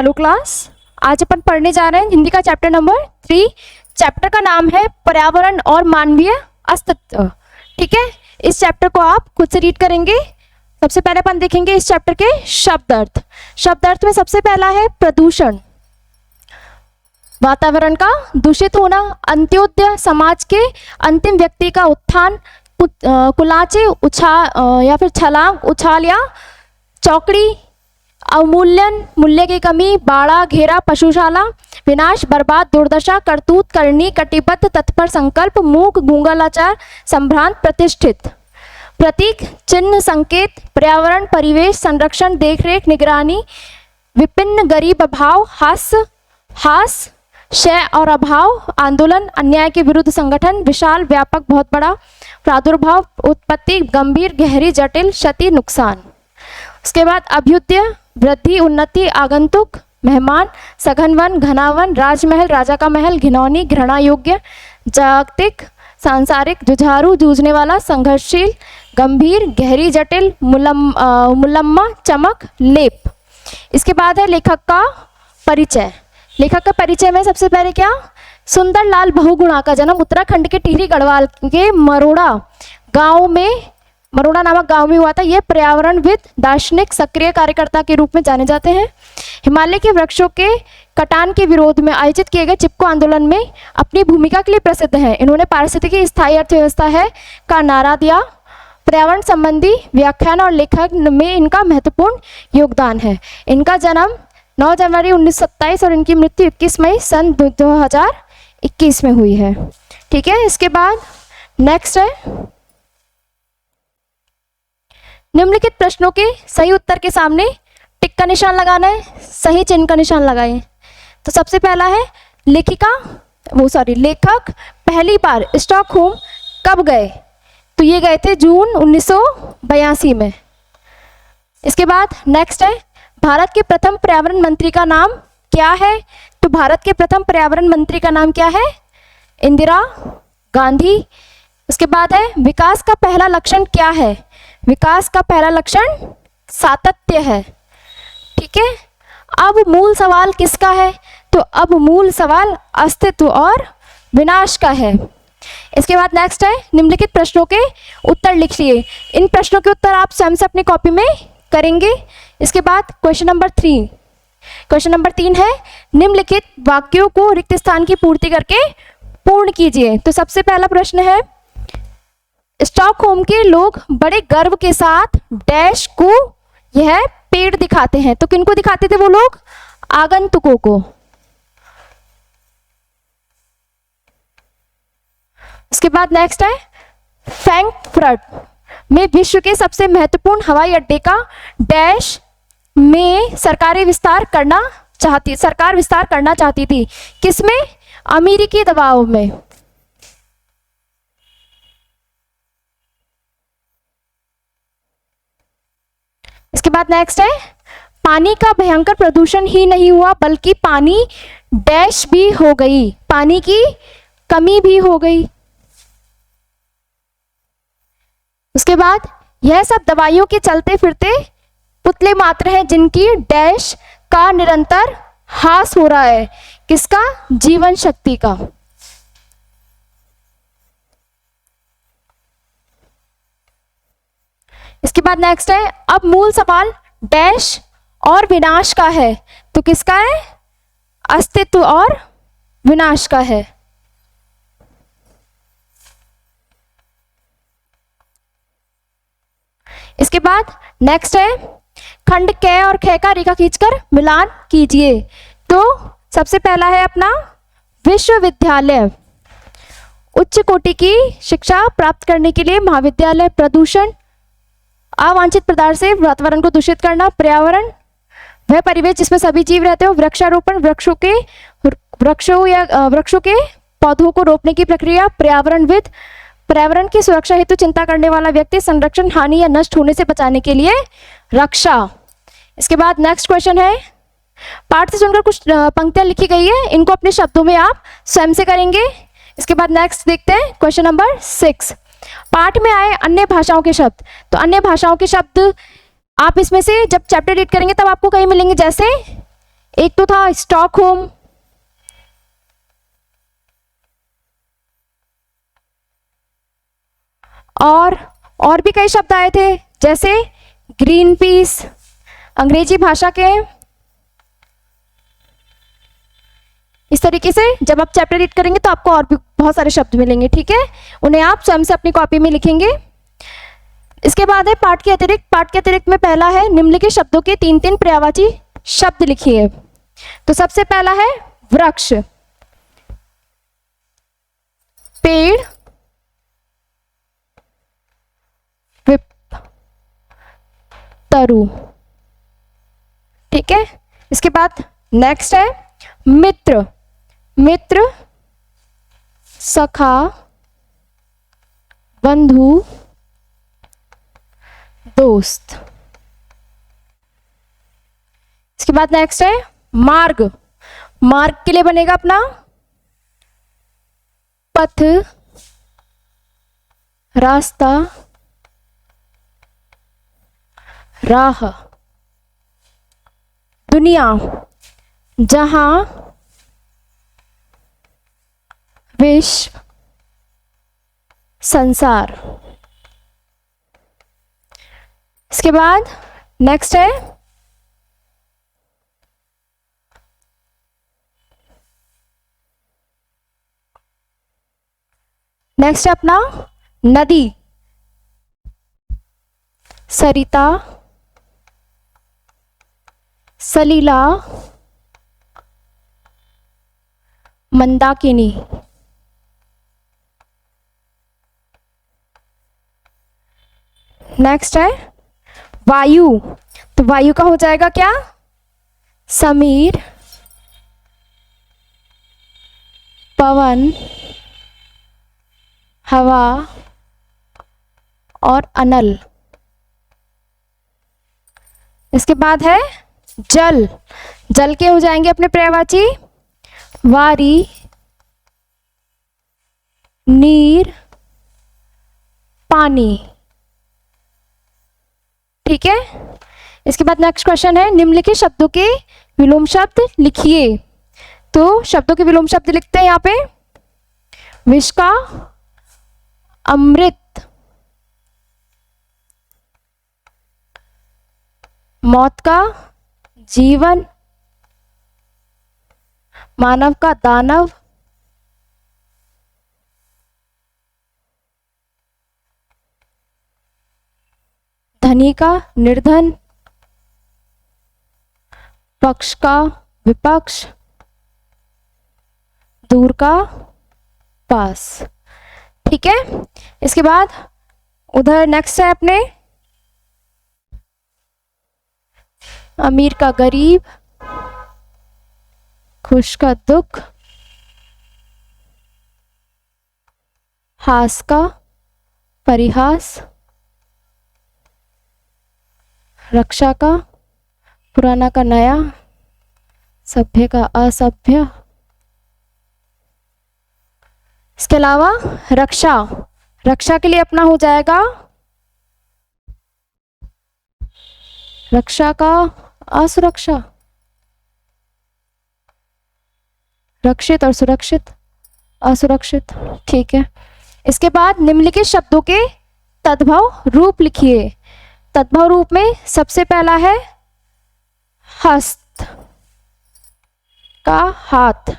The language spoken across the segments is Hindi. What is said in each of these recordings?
हेलो क्लास, आज अपन पढ़ने जा रहे हैं हिंदी का चैप्टर नंबर 3। चैप्टर का नाम है पर्यावरण और मानवीय अस्तित्व। ठीक है, इस चैप्टर को आप खुद से रीड करेंगे। सबसे पहले अपन देखेंगे इस चैप्टर के शब्द अर्थ। शब्द अर्थ में सबसे पहला है प्रदूषण, वातावरण का दूषित होना, अंत्योदय, समाज के अंतिम व्यक्ति का उत्थान, कुलाचे, या फिर छलांग, उछाल या चौकड़ी, अवमूल्यन, मूल्य की कमी, बाड़ा, घेरा, पशुशाला, विनाश, बर्बाद, दुर्दशा, करतूत, करनी, कटिबद्ध, तत्पर, संकल्प, मूक, गूंगा, लाचार, संभ्रांत, प्रतिष्ठित। प्रतीक, चिन्ह, संकेत, पर्यावरण, परिवेश, संरक्षण, देखरेख, निगरानी, विपिन्न, गरीब, अभाव, हास, क्षय और अभाव, आंदोलन, अन्याय के विरुद्ध संगठन, विशाल, व्यापक, बहुत बड़ा, प्रादुर्भाव, उत्पत्ति, गंभीर, गहरी, जटिल, क्षति, नुकसान। उसके बाद अभ्युदय, वृद्धि, उन्नति, आगंतुक, मेहमान, सघन वन, घनावन, राजमहल, राजा का महल, घिनौनी, घृणा योग्य, जागतिक, सांसारिक, जुझारू, जूझने वाला, संघर्षशील, गंभीर, गहरी, जटिल, मुलम्मा, चमक, लेप। इसके बाद है लेखक का परिचय। लेखक का परिचय में सबसे पहले क्या, सुंदर लाल बहुगुणा का जन्म उत्तराखंड के टिहरी गढ़वाल के मरोड़ा नामक गांव में हुआ था। ये पर्यावरणविद, दार्शनिक, सक्रिय कार्यकर्ता के रूप में जाने जाते हैं। हिमालय के वृक्षों के कटान के विरोध में आयोजित किए गए चिपको आंदोलन में अपनी भूमिका के लिए प्रसिद्ध हैं। इन्होंने पारिस्थितिकी स्थायी अर्थव्यवस्था है का नारा दिया। पर्यावरण संबंधी व्याख्यान और लेखन में इनका महत्वपूर्ण योगदान है। इनका जन्म 9 जनवरी 1927 और इनकी मृत्यु 21 मई सन 2021 में हुई है। ठीक है, इसके बाद नेक्स्ट है निम्नलिखित प्रश्नों के सही उत्तर के सामने टिक का निशान लगाना है, सही चिन्ह का निशान लगाएं। तो सबसे पहला है लेखक पहली बार स्टॉकहोम कब गए? तो ये गए थे जून 1982 में। इसके बाद नेक्स्ट है भारत के प्रथम पर्यावरण मंत्री का नाम क्या है? तो भारत के प्रथम पर्यावरण मंत्री का नाम क्या है? इंदिरा गांधी। उसके बाद है विकास का पहला लक्षण क्या है? विकास का पहला लक्षण सातत्य है। ठीक है, अब मूल सवाल किसका है? तो अब मूल सवाल अस्तित्व और विनाश का है। इसके बाद नेक्स्ट है निम्नलिखित प्रश्नों के उत्तर लिखिए। इन प्रश्नों के उत्तर आप स्वयं से अपनी कॉपी में करेंगे। इसके बाद क्वेश्चन नंबर 3 है निम्नलिखित वाक्यों को रिक्त स्थान की पूर्ति करके पूर्ण कीजिए। तो सबसे पहला प्रश्न है स्टॉकहोम के लोग बड़े गर्व के साथ डैश को यह पेड़ दिखाते हैं। तो किनको दिखाते थे वो लोग? आगंतुकों को। इसके बाद नेक्स्ट है फ्रैंकफर्ट में विश्व के सबसे महत्वपूर्ण हवाई अड्डे का डैश में सरकार विस्तार करना चाहती थी। किसमें? अमेरिकी दबाव में। इसके बाद नेक्स्ट है पानी का भयंकर प्रदूषण ही नहीं हुआ बल्कि पानी डैश भी हो गई, पानी की कमी भी हो गई। उसके बाद यह सब दवाइयों के चलते फिरते पुतले मात्र हैं जिनकी डैश का निरंतर ह्रास हो रहा है। किसका? जीवन शक्ति का। इसके बाद नेक्स्ट है अब मूल सवाल डैश और विनाश का है। तो किसका है? अस्तित्व और विनाश का है। इसके बाद नेक्स्ट है खंड क और ख का रेखा खींचकर मिलान कीजिए। तो सबसे पहला है अपना विश्वविद्यालय, उच्च कोटि की शिक्षा प्राप्त करने के लिए महाविद्यालय। प्रदूषण, अवांछित पदार्थ से वातावरण को दूषित करना। पर्यावरण, वह परिवेश जिसमें सभी जीव रहते हो। वृक्षारोपण, वृक्षों के पौधों को रोपने की प्रक्रिया। पर्यावरणविद, पर्यावरण की सुरक्षा हेतु चिंता करने वाला व्यक्ति। संरक्षण, हानि या नष्ट होने से बचाने के लिए रक्षा। इसके बाद नेक्स्ट क्वेश्चन है पाठ से चुनकर कुछ पंक्तियां लिखी गई है, इनको अपने शब्दों में आप स्वयं से करेंगे। इसके बाद नेक्स्ट देखते हैं क्वेश्चन नंबर 6। पाठ में आए अन्य भाषाओं के शब्द। तो अन्य भाषाओं के शब्द आप इसमें से जब चैप्टर रीड करेंगे तब आपको कहीं मिलेंगे, जैसे एक तो था स्टॉकहोम, और भी कई शब्द आए थे, जैसे ग्रीन पीस, अंग्रेजी भाषा के। इस तरीके से जब आप चैप्टर रीड करेंगे तो आपको और भी बहुत सारे शब्द मिलेंगे, ठीक है। उन्हें आप स्वयं से अपनी कॉपी में लिखेंगे। इसके बाद है पाठ के अतिरिक्त। पाठ के अतिरिक्त में पहला है निम्नलिखित शब्दों के 3-3 पर्यायवाची शब्द लिखिए। तो सबसे पहला है वृक्ष, पेड़, तरु, ठीक है। इसके बाद नेक्स्ट है मित्र, मित्र, सखा, बंधु, दोस्त। इसके बाद नेक्स्ट है मार्ग, मार्ग के लिए बनेगा अपना पथ, रास्ता, राह। दुनिया, जहां, विश्व, संसार। इसके बाद नेक्स्ट है अपना नदी, सरिता, सलीला, मंदाकिनी। नेक्स्ट है वायु, तो वायु का हो जाएगा क्या, समीर, पवन, हवा और अनल। इसके बाद है जल, जल के हो जाएंगे अपने पर्यायवाची वारी, नीर, पानी, ठीक है। इसके बाद नेक्स्ट क्वेश्चन है निम्नलिखित शब्दों के विलोम शब्द लिखिए। तो शब्दों के विलोम शब्द लिखते हैं यहाँ पे, विष का अमृत, मौत का जीवन, मानव का दानव, धनी का निर्धन, पक्ष का विपक्ष, दूर का पास, ठीक है। इसके बाद उधर नेक्स्ट है अपने अमीर का गरीब, खुश का दुख, हास का परिहास, रक्षा का पुराना का नया, सभ्य का असभ्य। इसके अलावा रक्षा, रक्षा के लिए अपना हो जाएगा रक्षा का असुरक्षा, रक्षित और सुरक्षित, असुरक्षित, ठीक है। इसके बाद निम्नलिखित शब्दों के तद्भव रूप लिखिए। तद्भव रूप में सबसे पहला है हस्त का हाथ,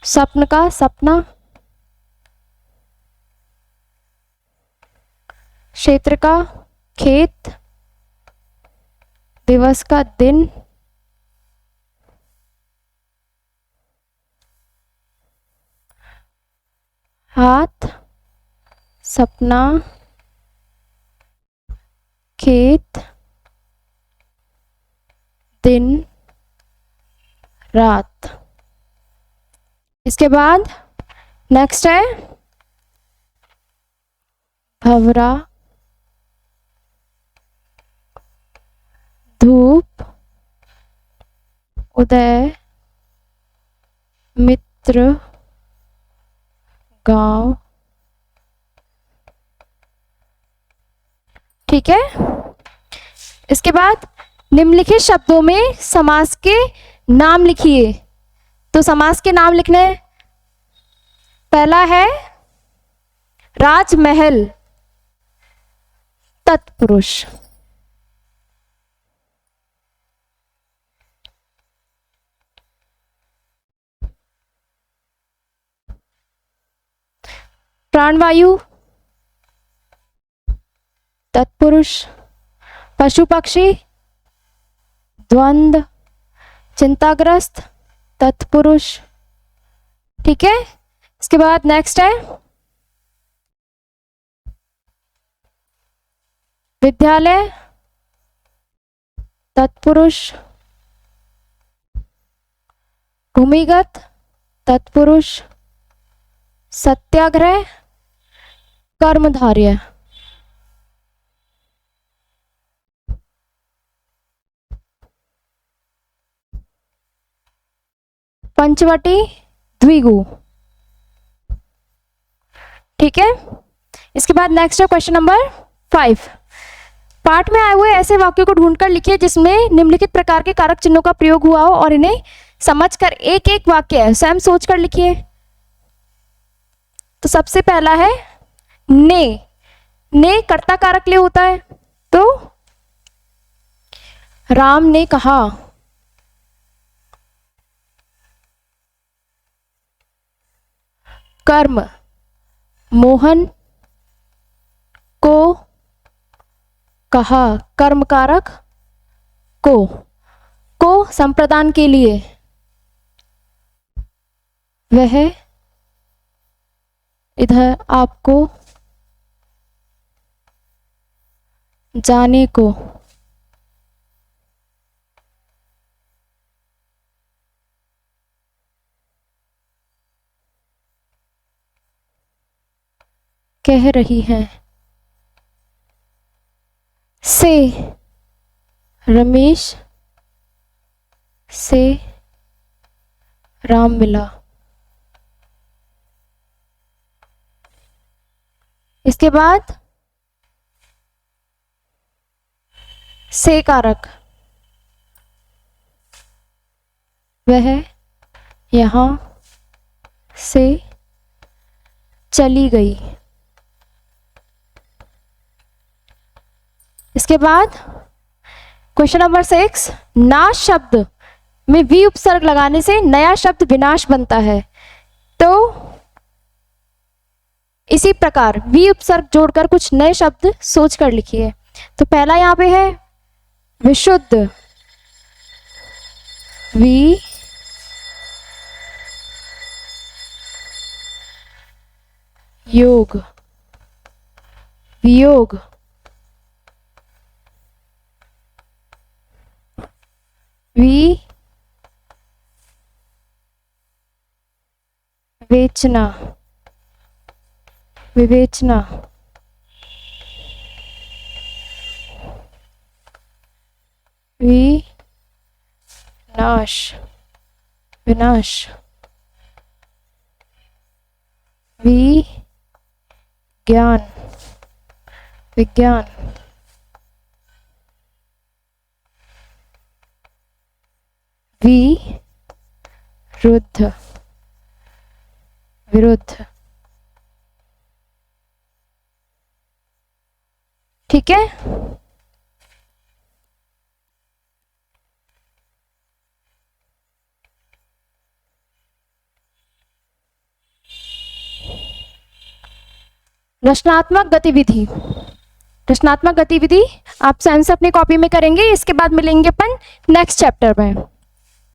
स्वप्न का सपना, क्षेत्र का खेत, दिवस का दिन, हाथ, सपना, खेत, दिन, रात। इसके बाद नेक्स्ट है भंवरा, धूप, उदय, मित्र, गांव, ठीक है। इसके बाद निम्नलिखित शब्दों में समास के नाम लिखिए। तो समास के नाम लिखने, पहला है राजमहल, तत्पुरुष। प्राणवायु, तत्पुरुष। पशु पक्षी, द्वंद्व, चिंताग्रस्त, तत्पुरुष। ठीक है। इसके बाद नेक्स्ट है विद्यालय, तत्पुरुष। भूमिगत, तत्पुरुष। सत्याग्रह, कर्मधारय। पंचवटी, द्विगु। ठीक है। इसके बाद नेक्स्ट है क्वेश्चन नंबर 5। पाठ में आए हुए ऐसे वाक्यों को ढूंढकर लिखिए जिसमें निम्नलिखित प्रकार के कारक चिन्हों का प्रयोग हुआ हो और इन्हें समझकर एक एक वाक्य है स्वयं सोचकर लिखिए। तो सबसे पहला है ने। ने कर्ता कारक ले होता है। तो राम ने कहा, कर्म, मोहन को कहा, कर्म कारक को संप्रदान के लिए, वह इधर आपको जाने को, कह रही है, से रमेश से राम मिला। इसके बाद से कारक, वह यहां से चली गई। इसके बाद क्वेश्चन नंबर 6, नाश शब्द में वी उपसर्ग लगाने से नया शब्द विनाश बनता है। तो इसी प्रकार वी उपसर्ग जोड़कर कुछ नए शब्द सोचकर लिखिए। तो पहला यहां पे है विशुद्ध, वी योग, वियोग, विवेचना, विवेचना, विनाश, विनाश, विज्ञान, विज्ञान, विरुद्ध, विरुद्ध। ठीक है। रचनात्मक गतिविधि। रचनात्मक गतिविधि आप स्वयं से अपनी कॉपी में करेंगे। इसके बाद मिलेंगे अपन नेक्स्ट चैप्टर में।